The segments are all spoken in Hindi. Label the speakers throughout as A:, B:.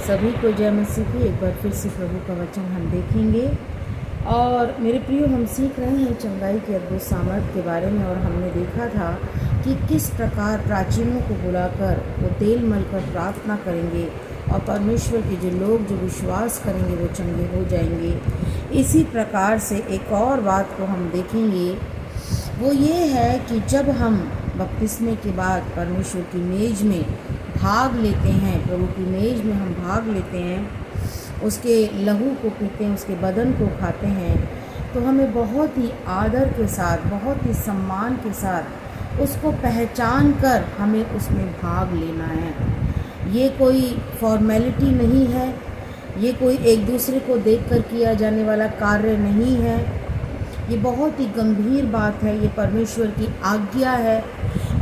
A: सभी को जय मसीह की। एक बार फिर से प्रभु का वचन हम देखेंगे और मेरे प्रियो, हम सीख रहे हैं चंगाई के अद्भुत सामर्थ के बारे में। और हमने देखा था कि किस प्रकार प्राचीनों को बुलाकर वो तेल मलकर प्रार्थना करेंगे और परमेश्वर के जो लोग जो विश्वास करेंगे वो चंगे हो जाएंगे। इसी प्रकार से एक और बात को हम देखेंगे, वो ये है कि जब हम बपतिस्मे के बाद परमेश्वर की मेज में भाग लेते हैं, प्रभु की मेज में हम भाग लेते हैं, उसके लहू को पीते हैं, उसके बदन को खाते हैं, तो हमें बहुत ही आदर के साथ, बहुत ही सम्मान के साथ उसको पहचान कर हमें उसमें भाग लेना है। ये कोई फॉर्मेलिटी नहीं है, ये कोई एक दूसरे को देखकर किया जाने वाला कार्य नहीं है। ये बहुत ही गंभीर बात है, ये परमेश्वर की आज्ञा है।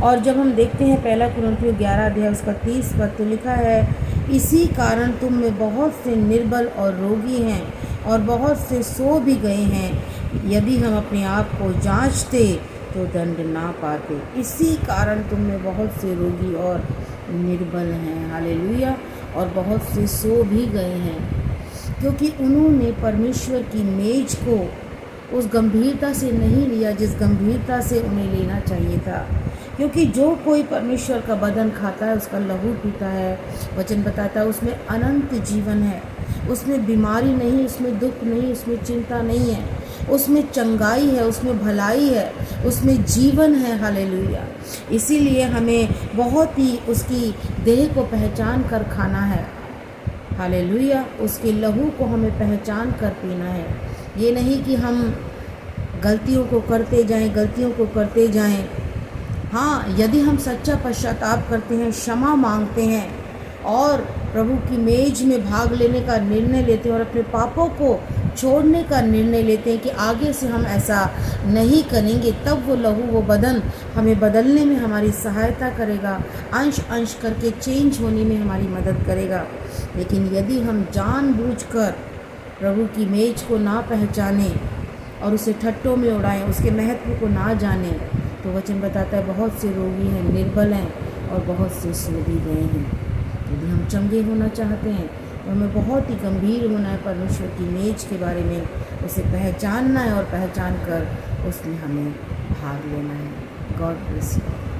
A: और जब हम देखते हैं 1 कुरिन्थियों 11 अध्याय उसका 30 पद, तो लिखा है, इसी कारण तुम में बहुत से निर्बल और रोगी हैं और बहुत से सो भी गए हैं। यदि हम अपने आप को जांचते तो दंड ना पाते। इसी कारण तुम में बहुत से रोगी और निर्बल हैं, हालेलुया, और बहुत से सो भी गए हैं, क्योंकि उन्होंने परमेश्वर की मेज को उस गंभीरता से नहीं लिया जिस गंभीरता से उन्हें लेना चाहिए था। क्योंकि जो कोई परमेश्वर का बदन खाता है, उसका लहू पीता है, वचन बताता है उसमें अनंत जीवन है, उसमें बीमारी नहीं, उसमें दुख नहीं, उसमें चिंता नहीं है, उसमें चंगाई है, उसमें भलाई है, उसमें जीवन है, हालेलुया। इसीलिए हमें बहुत ही उसकी देह को पहचान कर खाना है, हालेलुया। उसके लहू को हमें पहचान कर पीना है। ये नहीं कि हम गलतियों को करते जाएं। हाँ, यदि हम सच्चा पश्चाताप करते हैं, क्षमा मांगते हैं और प्रभु की मेज में भाग लेने का निर्णय लेते हैं और अपने पापों को छोड़ने का निर्णय लेते हैं कि आगे से हम ऐसा नहीं करेंगे, तब वो लहू, वो बदन हमें बदलने में हमारी सहायता करेगा, अंश अंश करके चेंज होने में हमारी मदद करेगा। लेकिन यदि हम जानबूझकर प्रभु की मेज को ना पहचाने और उसे ठट्टों में उड़ाएं, उसके महत्व को ना जानें, तो वचन बताता है बहुत से रोगी हैं, निर्बल हैं और बहुत से सो भी गए हैं। यदि हम चंगे होना चाहते हैं तो हमें बहुत ही गंभीर होना है, परमेश्वर की मेज के बारे में उसे पहचानना है और पहचान कर उसमें हमें भाग लेना है। God bless you.